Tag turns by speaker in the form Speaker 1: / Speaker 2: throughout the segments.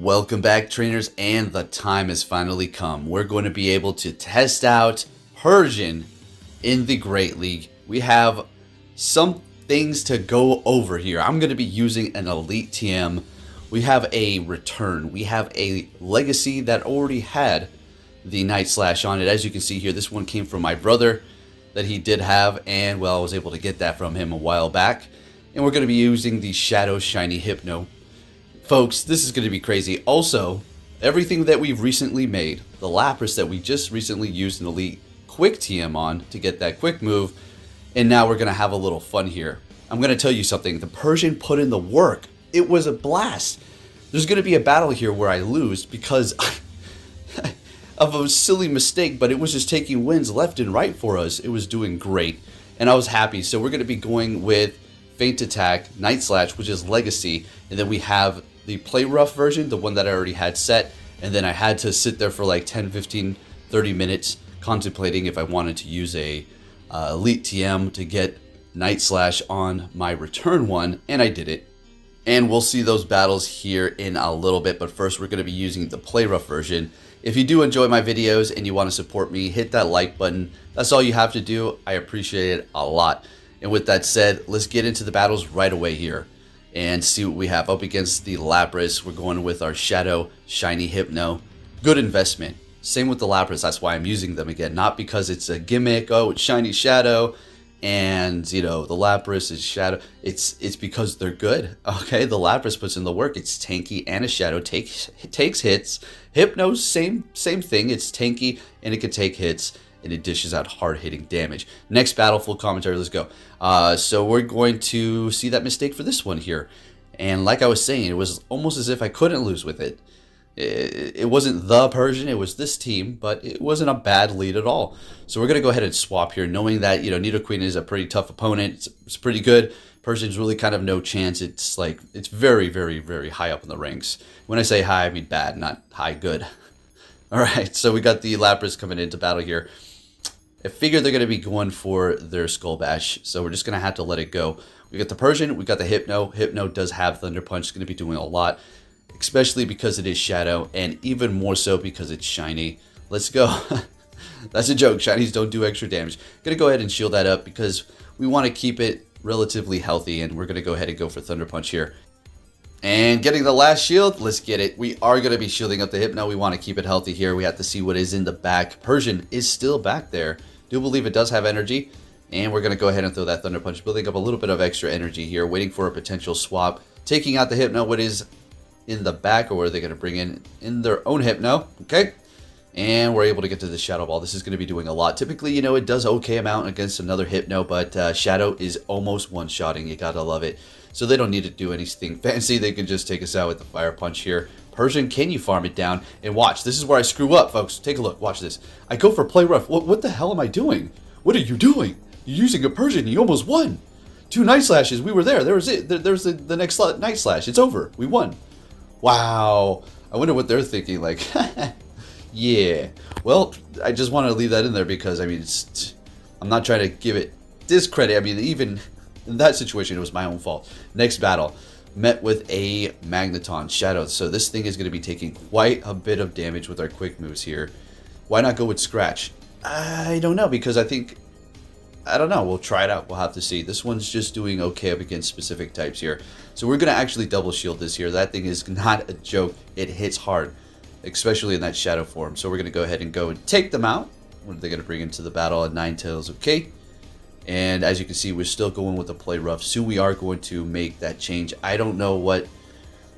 Speaker 1: Welcome back, trainers, and the time has finally come. We're going to be able to test out Persian in the Great League. We have some things to go over here. I'm going to be using an Elite TM. We have a return. We have a legacy that already had the Night Slash on it. As you can see here, this one came from my brother that he did have, and well, I was able to get that from him a while back. And we're going to be using the Shadow Shiny Hypno. Folks, this is going to be crazy. Also, everything that we've recently made, the Lapras that we just recently used an Elite Quick TM on to get that quick move, and now we're going to have a little fun here. I'm going to tell you something. The Persian put in the work. It was a blast. There's going to be a battle here where I lose because of a silly mistake, but it was just taking wins left and right for us. It was doing great, and I was happy. So we're going to be going with Feint Attack, Night Slash, which is Legacy, and then we have the Play Rough version, the one that I already had set, and then I had to sit there for like 10, 15, 30 minutes contemplating if I wanted to use a Elite TM to get Night Slash on my return one, and I did it. And we'll see those battles here in a little bit, but first we're going to be using the Play Rough version. If you do enjoy my videos and you want to support me, hit that like button. That's all you have to do. I appreciate it a lot. And with that said, let's get into the battles right away here and see what we have up against the Lapras. We're going with our Shadow Shiny Hypno. Good investment. Same with the Lapras. That's why I'm using them again. Not because it's a gimmick. Oh, it's Shiny Shadow, and you know the Lapras is Shadow. It's because they're good. Okay, the Lapras puts in the work. It's tanky and a Shadow. Takes hits. Hypno, same thing. It's tanky and it can take hits, and it dishes out hard-hitting damage. Next battle, full commentary, let's go. So we're going to see that mistake for this one here. And like I was saying, it was almost as if I couldn't lose with it. It wasn't the Persian, it was this team, but it wasn't a bad lead at all. So we're going to go ahead and swap here, knowing that, you know, Nidoqueen is a pretty tough opponent. It's pretty good. Persian's really kind of no chance. It's like, it's very, very, very high up in the ranks. When I say high, I mean bad, not high good. All right, so we got the Lapras coming into battle here. I figure they're going to be going for their Skull Bash, so we're just going to have to let it go. We got the Persian, we got the Hypno. Hypno does have Thunder Punch. It's going to be doing a lot, especially because it is Shadow, and even more so because it's Shiny. Let's go. That's a joke. Shinies don't do extra damage. Going to go ahead and shield that up because we want to keep it relatively healthy, and we're going to go ahead and go for Thunder Punch here. And getting the last shield, let's get it. We are going to be shielding up the Hypno. We want to keep it healthy here. We have to see what is in the back. Persian is still back there. Do believe it does have energy, and we're going to go ahead and throw that Thunder Punch, building up a little bit of extra energy here, waiting for a potential swap, taking out the Hypno. What is in the back, or what are they going to bring in their own Hypno? Okay, and we're able to get to the Shadow Ball. This is going to be doing a lot. Typically, you know, it does okay amount against another Hypno, but Shadow is almost one-shotting. You gotta love it. So they don't need to do anything fancy. They can just take us out with the Fire Punch here. Persian, can you farm it down? And watch, this is where I screw up, folks. Take a look, watch this. I go for Play Rough. What the hell am I doing? What are you doing? You're using a Persian, you almost won. 2 Night Slashes, we were there. There was it. There's the next Night Slash. It's over, we won. Wow, I wonder what they're thinking, like, yeah. Well, I just want to leave that in there because, I mean, I'm not trying to give it discredit. I mean, even in that situation, it was my own fault. Next battle. Met with a Magneton Shadow. So this thing is going to be taking quite a bit of damage with our quick moves here. Why not go with Scratch? I don't know, because I don't know. We'll try it out. We'll have to see. This one's just doing okay up against specific types here. So we're going to actually double shield this here. That thing is not a joke. It hits hard, especially in that Shadow form. So we're going to go ahead and go and take them out. What are they going to bring into the battle? A Ninetales, okay. And as you can see, we're still going with the Play Rough. Soon we are going to make that change. I don't know what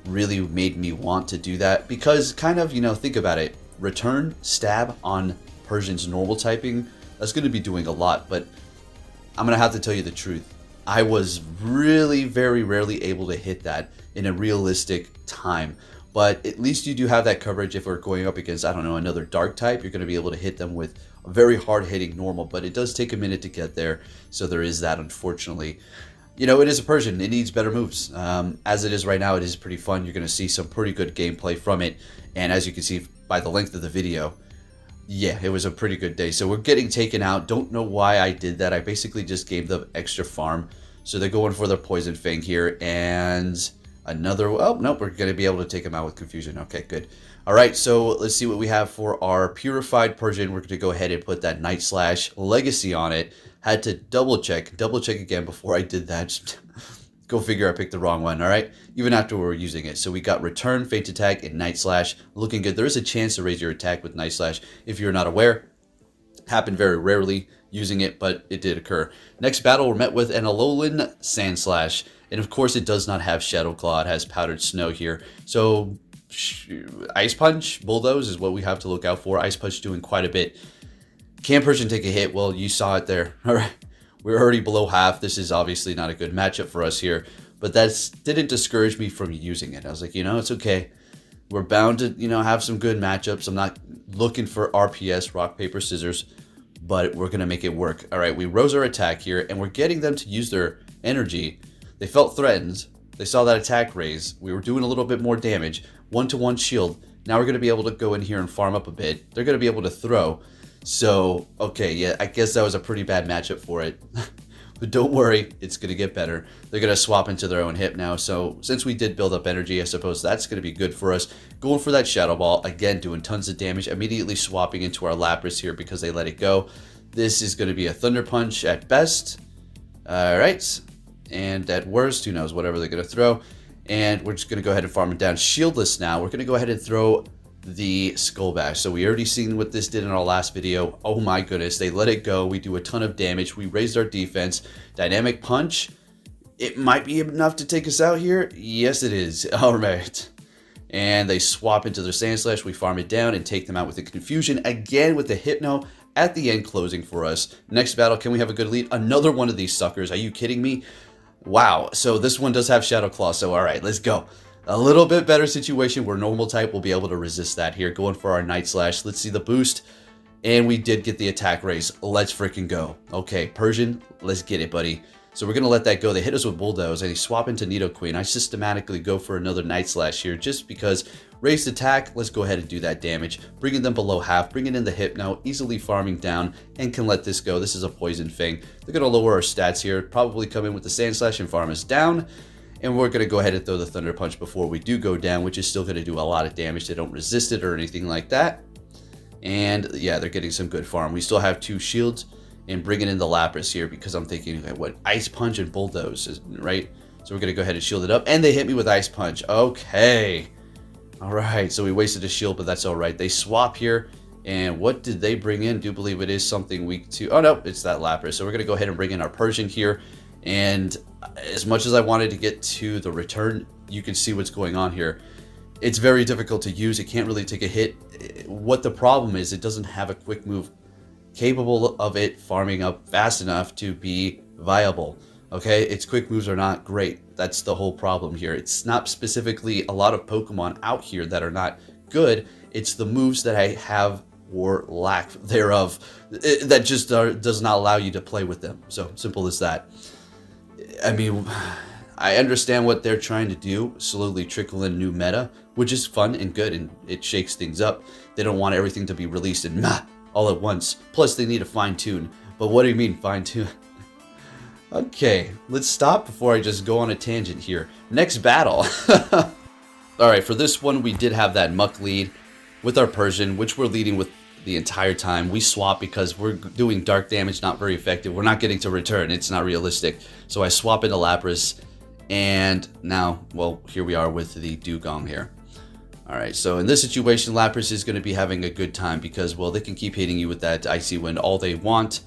Speaker 1: really made me want to do that, because kind of, you know, think about it. Return Stab on Persian's normal typing, that's going to be doing a lot, but I'm going to have to tell you the truth. I was really very rarely able to hit that in a realistic time. But at least you do have that coverage if we're going up against, I don't know, another Dark type. You're going to be able to hit them with a very hard-hitting normal, but it does take a minute to get there. So there is that, unfortunately. You know, it is a Persian. It needs better moves. As it is right now, it is pretty fun. You're going to see some pretty good gameplay from it. And as you can see by the length of the video, yeah, it was a pretty good day. So we're getting taken out. Don't know why I did that. I basically just gave them extra farm. So they're going for their Poison Fang here. And Another, oh, nope, we're going to be able to take him out with confusion. Okay, good. All right, so let's see what we have for our Purified Persian. We're going to go ahead and put that Night Slash Legacy on it. Had to double check again before I did that. Just go figure, I picked the wrong one, all right? Even after we were using it. So we got Return, Faint Attack, and Night Slash. Looking good. There is a chance to raise your attack with Night Slash if you're not aware. Happened very rarely using it, but it did occur. Next battle, we're met with an Alolan Sandslash. And of course, it does not have Shadow Claw. It has Powdered Snow here. So Ice Punch, Bulldoze is what we have to look out for. Ice Punch doing quite a bit. Can Persian take a hit? Well, you saw it there. All right. We're already below half. This is obviously not a good matchup for us here. But that didn't discourage me from using it. I was like, it's okay. We're bound to, have some good matchups. I'm not looking for RPS, rock, paper, scissors, but we're going to make it work. All right, we rose our attack here, and we're getting them to use their energy. They felt threatened. They saw that attack raise. We were doing a little bit more damage. 1-to-1 shield. Now we're going to be able to go in here and farm up a bit. They're going to be able to throw. So, okay, yeah, I guess that was a pretty bad matchup for it. But don't worry, it's going to get better. They're going to swap into their own hip now. So since we did build up energy, I suppose that's going to be good for us. Going for that Shadow Ball, again, doing tons of damage. Immediately swapping into our Lapras here because they let it go. This is going to be a Thunder Punch at best. All right. And at worst, who knows, whatever they're going to throw. And we're just going to go ahead and farm it down. Shieldless now. We're going to go ahead and throw the Skull Bash. So we already seen what this did in our last video. Oh my goodness, they let it go. We do a ton of damage. We raised our defense. Dynamic Punch. It might be enough to take us out here. Yes, it is. All right. And they swap into their Sandslash. We farm it down and take them out with the Confusion. Again with the Hypno at the end closing for us. Next battle, can we have a good lead? Another one of these suckers. Are you kidding me? Wow. So this one does have Shadow Claw. So all right, let's go. A little bit better situation where normal type will be able to resist that here. Going for our Night Slash. Let's see the boost. And we did get the attack raise. Let's freaking go. Okay, Persian, let's get it, buddy. So we're going to let that go. They hit us with Bulldoze and they swap into Nidoqueen. I systematically go for another Night Slash here just because raised attack. Let's go ahead and do that damage. Bringing them below half. Bringing in the Hypno. Easily farming down and can let this go. This is a Poison Fang. They're going to lower our stats here. Probably come in with the Sandslash and farm us down. And we're going to go ahead and throw the Thunder Punch before we do go down, which is still going to do a lot of damage. They don't resist it or anything like that. And yeah, they're getting some good farm. We still have 2 shields and bringing in the Lapras here because I'm thinking, what, Ice Punch and Bulldoze, right? So we're going to go ahead and shield it up. And they hit me with Ice Punch. Okay. All right. So we wasted a shield, but that's all right. They swap here. And what did they bring in? Do believe it is something weak to... Oh, no, it's that Lapras. So we're going to go ahead and bring in our Persian here. And as much as I wanted to get to the return, you can see what's going on here. It's very difficult to use. It can't really take a hit. What the problem is, it doesn't have a quick move capable of it farming up fast enough to be viable. Okay, its quick moves are not great. That's the whole problem here. It's not specifically a lot of Pokemon out here that are not good. It's the moves that I have or lack thereof that just does not allow you to play with them. So simple as that. I mean, I understand what they're trying to do, slowly trickle in new meta, which is fun and good, and it shakes things up. They don't want everything to be released in all at once. Plus, they need to fine-tune. But what do you mean, fine-tune? Okay, let's stop before I just go on a tangent here. Next battle. Alright, for this one, we did have that Muck lead with our Persian, which we're leading with the entire time. We swap because we're doing dark damage, not very effective. We're not getting to return. It's not realistic. So I swap into Lapras, and now, well, here we are with the Dewgong here. All right, so in this situation, Lapras is going to be having a good time because, well, they can keep hitting you with that Icy Wind all they want.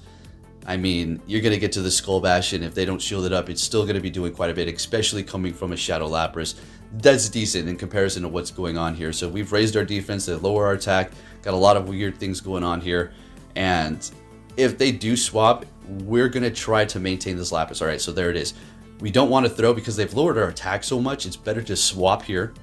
Speaker 1: I mean, you're going to get to the Skull Bash, and if they don't shield it up, it's still going to be doing quite a bit, especially coming from a Shadow Lapras. That's decent in comparison to what's going on here. So we've raised our defense to lower our attack. Got a lot of weird things going on here. And if they do swap, we're going to try to maintain this Lapras. All right, so there it is. We don't want to throw because they've lowered our attack so much. It's better to swap here.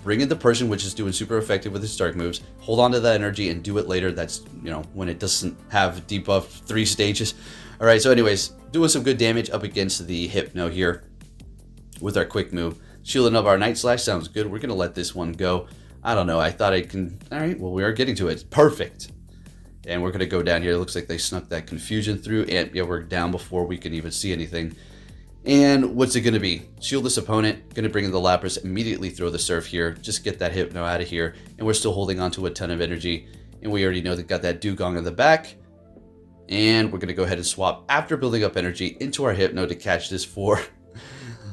Speaker 1: Bring in the Persian, which is doing super effective with his dark moves. Hold on to that energy and do it later. That's, you know, when it doesn't have debuff 3 stages. All right, so anyways, doing some good damage up against the Hypno here with our quick move. Shielding up our Night Slash sounds good. We're going to let this one go. I don't know. I thought I can... All right, well, we are getting to it. Perfect. And we're going to go down here. It looks like they snuck that Confusion through. And yeah, we're down before we can even see anything. And what's it going to be? Shield this opponent, going to bring in the Lapras, immediately throw the Surf here, just get that Hypno out of here, and we're still holding on to a ton of energy, and we already know they've got that Dugong in the back, and we're going to go ahead and swap after building up energy into our Hypno to catch this for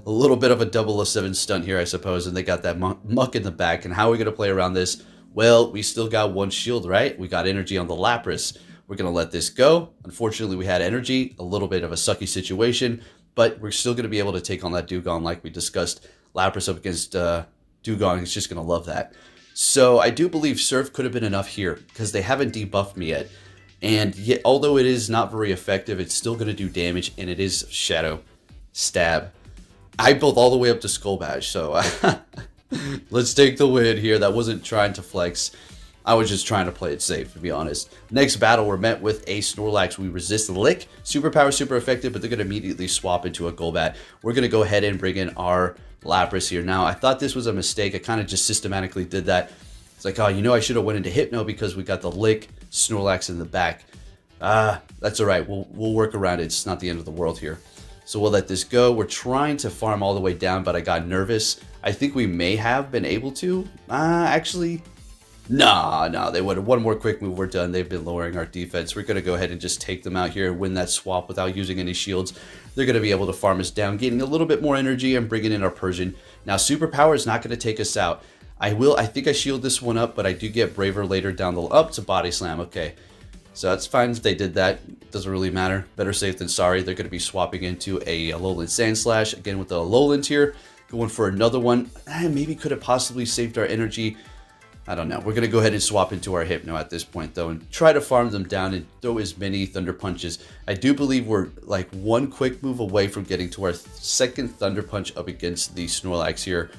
Speaker 1: a little bit of a 007 stunt here, I suppose, and they got that Muck in the back, and how are we going to play around this? Well, we still got one shield, right? We got energy on the Lapras. We're going to let this go. Unfortunately, we had energy, a little bit of a sucky situation, but we're still going to be able to take on that Dugong like we discussed. Lapras up against Dugong is just going to love that. So I do believe Surf could have been enough here because they haven't debuffed me yet. And yet, although it is not very effective, it's still going to do damage, and it is Shadow Stab. I built all the way up to Skull Bash, so let's take the win here. That wasn't trying to flex. I was just trying to play it safe, to be honest. Next battle, we're met with a Snorlax. We resist Lick. Superpower, super effective, but they're going to immediately swap into a Golbat. We're going to go ahead and bring in our Lapras here. Now, I thought this was a mistake. I kind of just systematically did that. It's like, oh, you know, I should have went into Hypno because we got the Lick Snorlax in the back. That's all right. We'll work around it. It's not the end of the world here. So we'll let this go. We're trying to farm all the way down, but I got nervous. I think we may have been able to. Actually... No, they would have. One more quick move, we're done. They've been lowering our defense. We're going to go ahead and just take them out here and win that swap without using any shields. They're going to be able to farm us down, getting a little bit more energy and bringing in our Persian. Now, Superpower is not going to take us out. I think I shield this one up, but I do get Braver later down the... Up to Body Slam, okay. So that's fine if they did that. It doesn't really matter. Better safe than sorry. They're going to be swapping into a Alolan Sandslash. Again, with the Alolan here. Going for another one. Maybe could have possibly saved our energy. I don't know. We're going to go ahead and swap into our Hypno at this point, though, and try to farm them down and throw as many Thunder Punches. I do believe we're like one quick move away from getting to our second Thunder Punch up against the Snorlax here.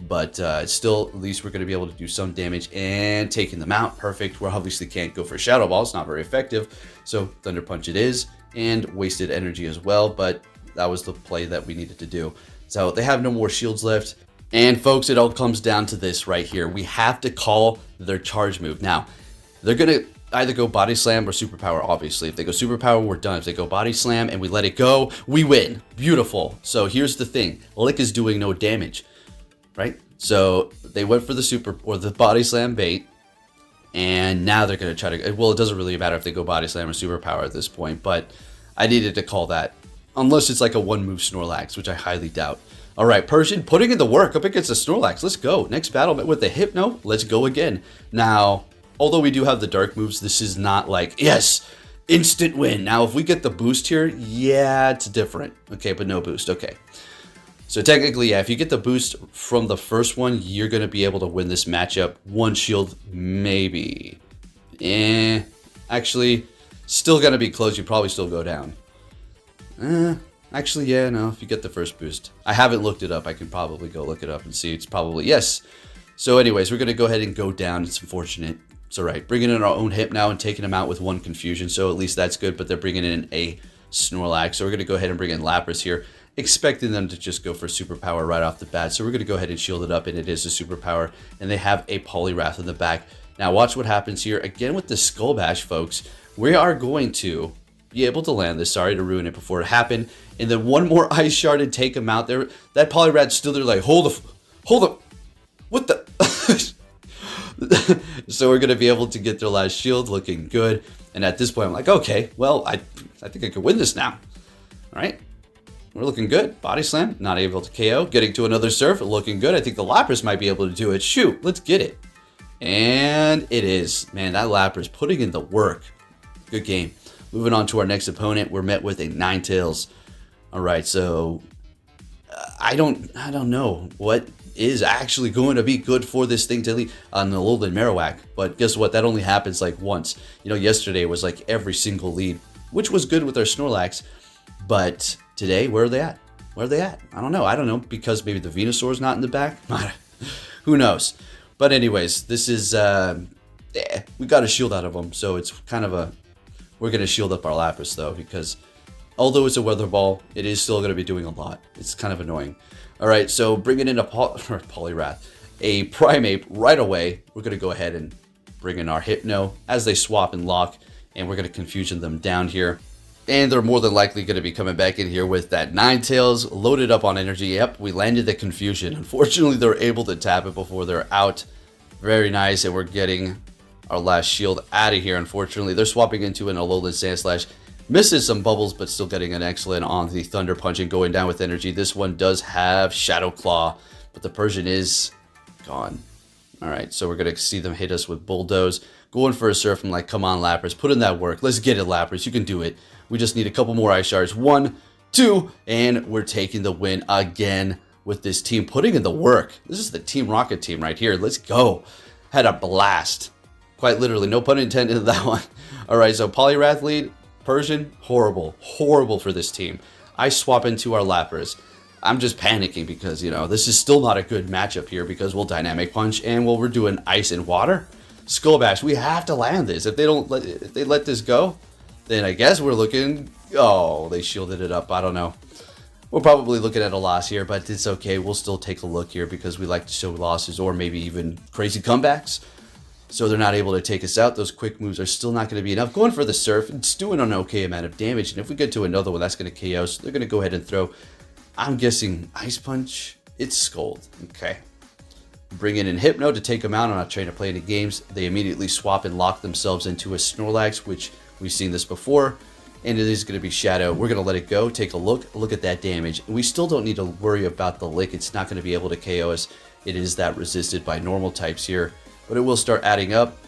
Speaker 1: But still, at least we're going to be able to do some damage and taking them out. Perfect. We obviously can't go for Shadow Ball. It's not very effective. So Thunder Punch it is, and wasted energy as well. But that was the play that we needed to do. So they have no more shields left. And folks, it all comes down to this right here. We have to call their charge move. Now, they're going to either go Body Slam or Superpower, obviously. If they go Superpower, we're done. If they go Body Slam and we let it go, we win. Beautiful. So here's the thing. Lick is doing no damage, right? So they went for the Body Slam bait. And now they're going to try to... Well, it doesn't really matter if they go Body Slam or Superpower at this point. But I needed to call that. Unless it's like a one-move Snorlax, which I highly doubt. All right, Persian putting in the work up against the Snorlax. Let's go. Next battle with the Hypno. Let's go again. Now, although we do have the dark moves, this is not like, yes, instant win. Now, if we get the boost here, yeah, it's different. Okay, but no boost. Okay. So technically, yeah, if you get the boost from the first one, you're going to be able to win this matchup. One shield, maybe. Actually, still going to be close. You probably still go down. Actually, yeah, no, if you get the first boost. I haven't looked it up. I can probably go look it up and see. It's probably, yes. So anyways, we're going to go ahead and go down. It's unfortunate. It's all right. Bringing in our own Hyp now and taking them out with one Confusion. So at least that's good, but they're bringing in a Snorlax. So we're going to go ahead and bring in Lapras here, expecting them to just go for Superpower right off the bat. So we're going to go ahead and shield it up, and it is a Superpower. And they have a Poliwrath in the back. Now watch what happens here. Again with the Skull Bash, folks. We are going to be able to land this. Sorry to ruin it before it happened. And then one more Ice Shard and take him out there. That Poliwrath's still there like, hold the, what the? So we're going to be able to get their last shield, looking good. And at this point, I'm like, okay, well, I think I could win this now. All right. We're looking good. Body Slam, not able to KO. Getting to another Surf, looking good. I think the Lapras might be able to do it. Shoot, let's get it. And it is. Man, that Lapras putting in the work. Good game. Moving on to our next opponent, we're met with a Ninetales. All right, so I don't know what is actually going to be good for this thing to lead on the Alolan Marowak. But guess what? That only happens like once. You know, yesterday was like every single lead, which was good with our Snorlax. But today, where are they at? Where are they at? I don't know, because maybe the Venusaur's not in the back. Who knows? But anyways, this is, we got a shield out of them. So it's kind of a, we're going to shield up our Lapras though, because although it's a Weather Ball, it is still going to be doing a lot. It's kind of annoying. All right, so bringing in a Poliwrath, a Primeape right away. We're going to go ahead and bring in our Hypno as they swap and lock, and we're going to Confusion them down here. And they're more than likely going to be coming back in here with that Ninetales loaded up on energy. Yep, we landed the Confusion. Unfortunately, they're able to tap it before they're out. Very nice, and we're getting our last shield out of here. Unfortunately, they're swapping into an Alolan Sandslash. Misses some bubbles, but still getting an excellent on the Thunder Punch and going down with energy. This one does have Shadow Claw, but the Persian is gone. All right, so we're going to see them hit us with Bulldoze. Going for a Surf. I'm like, come on, Lapras, put in that work. Let's get it, Lapras. You can do it. We just need a couple more Ice Shards. 1, 2, and we're taking the win again with this team putting in the work. This is the Team Rocket team right here. Let's go. Had a blast. Quite literally, no pun intended in that one. All right, so Poliwrath lead, Persian, horrible. Horrible for this team. I swap into our Lapras. I'm just panicking because, you know, this is still not a good matchup here because we'll Dynamic Punch and we're doing Ice and Water. Skull Bash, we have to land this. If they let this go, then I guess we're looking... Oh, they shielded it up. I don't know. We're probably looking at a loss here, but it's okay. We'll still take a look here because we like to show losses or maybe even crazy comebacks. So they're not able to take us out. Those quick moves are still not going to be enough. Going for the Surf, it's doing an okay amount of damage. And if we get to another one, that's going to KO. So they're going to go ahead and throw, I'm guessing, Ice Punch. It's Scold. Okay. Bring in Hypno to take them out. I'm not trying to play any games. They immediately swap and lock themselves into a Snorlax, which we've seen this before. And it is going to be Shadow. We're going to let it go. Take a look. Look at that damage. We still don't need to worry about the Lick. It's not going to be able to KO us. It is that resisted by normal types here. But it will start adding up.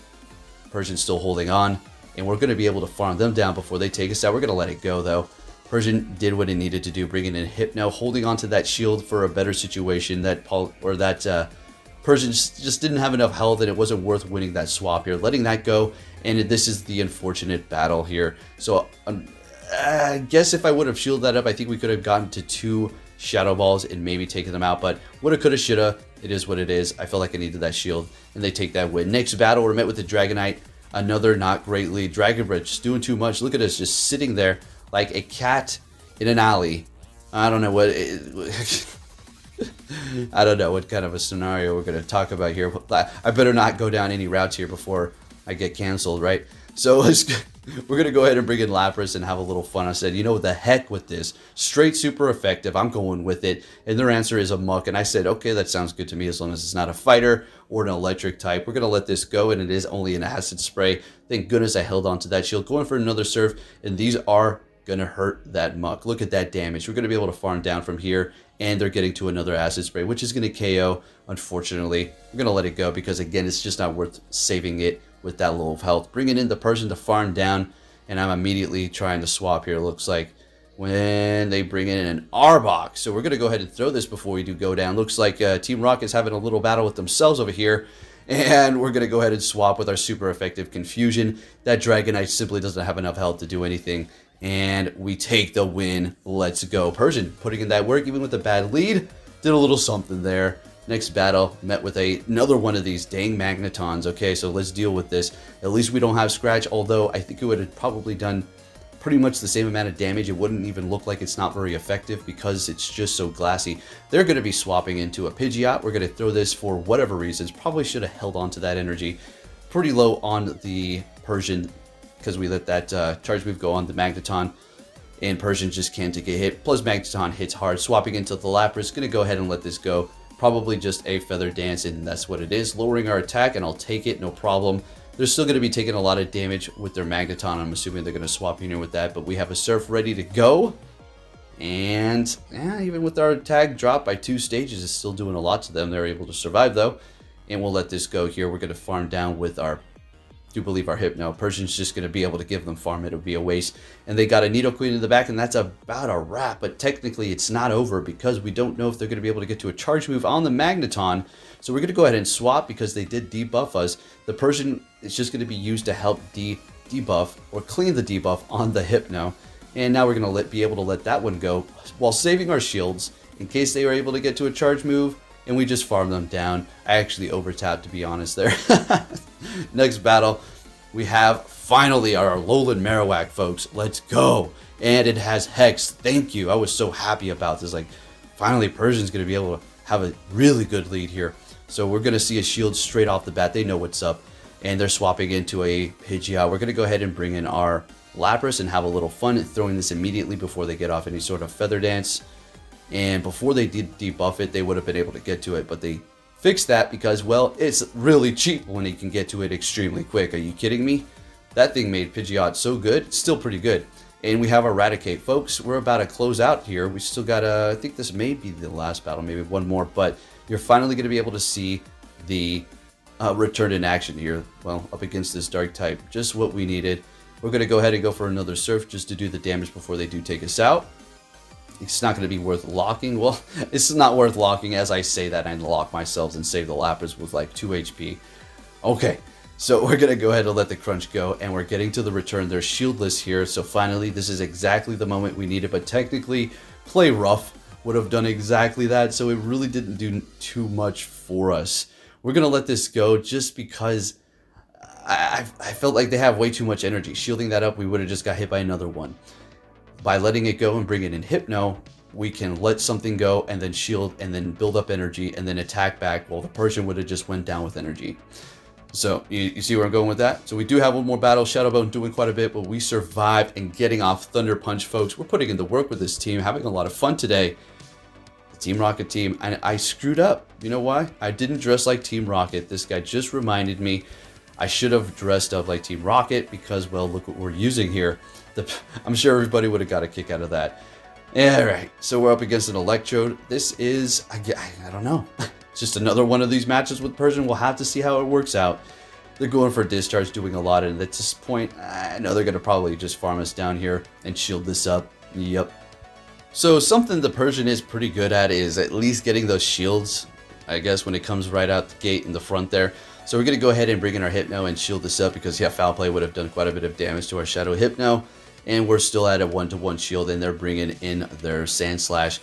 Speaker 1: Persian's still holding on. And we're going to be able to farm them down before they take us out. We're going to let it go, though. Persian did what it needed to do, bringing in Hypno, holding on to that shield for a better situation. Persian just didn't have enough health, and it wasn't worth winning that swap here. Letting that go, and this is the unfortunate battle here. So I guess if I would have shielded that up, I think we could have gotten to 2 Shadow Balls and maybe taken them out. But woulda, coulda, shoulda. It is what it is. I felt like I needed that shield, and they take that win. Next battle, we're met with the Dragonite. Another not great lead. Dragon Breath just doing too much. Look at us just sitting there like a cat in an alley. I don't know what... I don't know what kind of a scenario we're going to talk about here. I better not go down any routes here before I get canceled, right? So we're going to go ahead and bring in Lapras and have a little fun. I said, you know, the heck with this. Straight super effective. I'm going with it. And their answer is a Muck. And I said, okay, that sounds good to me as long as it's not a fighter or an electric type. We're going to let this go, and it is only an acid spray. Thank goodness I held on to that shield. Going for another Surf, and these are going to hurt that Muck. Look at that damage. We're going to be able to farm down from here, and they're getting to another acid spray, which is going to KO. Unfortunately, we're going to let it go because, again, it's just not worth saving it with that low of health. Bringing in the Persian to farm down, and I'm immediately trying to swap here, looks like, when they bring in an Arbok. So we're going to go ahead and throw this before we do go down. Looks like Team Rocket's having a little battle with themselves over here, and we're going to go ahead and swap with our super effective Confusion. That Dragonite simply doesn't have enough health to do anything, and we take the win. Let's go. Persian putting in that work, even with a bad lead. Did a little something there. Next battle, met with another one of these dang Magnetons. Okay, so let's deal with this. At least we don't have Scratch, although I think it would have probably done pretty much the same amount of damage. It wouldn't even look like it's not very effective because it's just so glassy. They're going to be swapping into a Pidgeot. We're going to throw this for whatever reasons. Probably should have held on to that energy. Pretty low on the Persian because we let that charge move go on the Magneton. And Persian just can't take a hit. Plus Magneton hits hard. Swapping into the Lapras. Going to go ahead and let this go. Probably just a Feather Dance, and that's what it is. Lowering our attack, and I'll take it, no problem. They're still going to be taking a lot of damage with their Magneton. I'm assuming they're going to swap in here with that, but we have a Surf ready to go. And even with our attack drop by 2 stages, it's still doing a lot to them. They're able to survive, though. And we'll let this go here. We're going to farm down with our... I do believe our Hypno. Persian's just going to be able to give them farm. It'll be a waste. And they got a Nidoqueen in the back, and that's about a wrap. But technically, it's not over because we don't know if they're going to be able to get to a charge move on the Magneton. So we're going to go ahead and swap because they did debuff us. The Persian is just going to be used to help debuff or clean the debuff on the Hypno. And now we're going to be able to let that one go while saving our shields in case they were able to get to a charge move. And we just farm them down. I actually overtapped, to be honest there. Next battle, we have finally our Alolan Marowak, folks. Let's go. And it has Hex. Thank you. I was so happy about this. Like, finally Persian's going to be able to have a really good lead here. So we're going to see a shield straight off the bat. They know what's up. And they're swapping into a Pidgeot. We're going to go ahead and bring in our Lapras and have a little fun at throwing this immediately before they get off any sort of Feather Dance. And before they did debuff it, they would have been able to get to it, but they fixed that because, well, it's really cheap when you can get to it extremely quick. Are you kidding me? That thing made Pidgeot so good. It's still pretty good. And we have Eradicate. Folks, we're about to close out here. We still got I think this may be the last battle, maybe one more, but you're finally going to be able to see the return in action here. Well, up against this Dark type. Just what we needed. We're going to go ahead and go for another Surf just to do the damage before they do take us out. It's not going to be worth locking. Well, it's not worth locking. As I say that, I lock myself and save the Lapras with like 2 HP. Okay, so we're going to go ahead and let the Crunch go, and we're getting to the return. They're shieldless here, so finally, this is exactly the moment we needed, but technically, Play Rough would have done exactly that, so it really didn't do too much for us. We're going to let this go just because I felt like they have way too much energy. Shielding that up, we would have just got hit by another one. By letting it go and bringing in Hypno, we can let something go and then shield and then build up energy and then attack back. Well, the Persian would have just went down with energy. So you see where I'm going with that? So we do have one more battle. Shadowbone doing quite a bit, but we survived and getting off Thunder Punch, folks. We're putting in the work with this team, having a lot of fun today. The Team Rocket team, and I screwed up. You know why? I didn't dress like Team Rocket. This guy just reminded me I should have dressed up like Team Rocket because, well, look what we're using here. I'm sure everybody would have got a kick out of that. Yeah, right. So we're up against an Electrode. This is, I don't know. It's just another one of these matches with Persian. We'll have to see how it works out. They're going for Discharge, doing a lot, and at this point, I know they're going to probably just farm us down here and shield this up. Yep. So something the Persian is pretty good at is at least getting those shields, I guess, when it comes right out the gate in the front there. So we're going to go ahead and bring in our Hypno and shield this up because, yeah, Foul Play would have done quite a bit of damage to our Shadow Hypno. And we're still at a 1-to-1 shield, and they're bringing in their Sand Slash.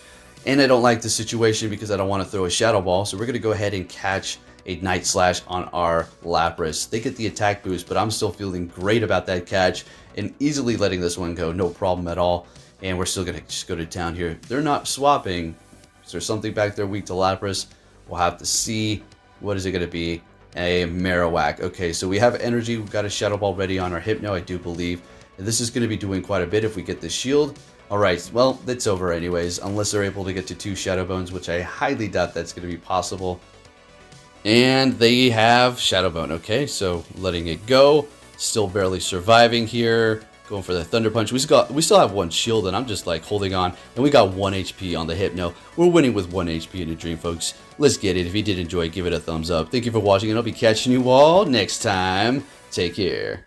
Speaker 1: And I don't like the situation because I don't want to throw a Shadow Ball. So we're going to go ahead and catch a Night Slash on our Lapras. They get the attack boost, but I'm still feeling great about that catch and easily letting this one go. No problem at all. And we're still going to just go to town here. They're not swapping. Is there something back there weak to Lapras? We'll have to see. What is it going to be? A Marowak. Okay, so we have energy. We've got a Shadow Ball ready on our Hypno, I do believe. And this is going to be doing quite a bit if we get the shield. Alright, well, it's over anyways, unless they're able to get to 2 Shadow Bones, which I highly doubt that's going to be possible. And they have Shadow Bone. Okay, so letting it go. Still barely surviving here. Going for the Thunder Punch. We still have 1 shield, and I'm just like holding on. And we got 1 HP on the Hypno. We're winning with 1 HP in a dream, folks. Let's get it. If you did enjoy, give it a thumbs up. Thank you for watching, and I'll be catching you all next time. Take care.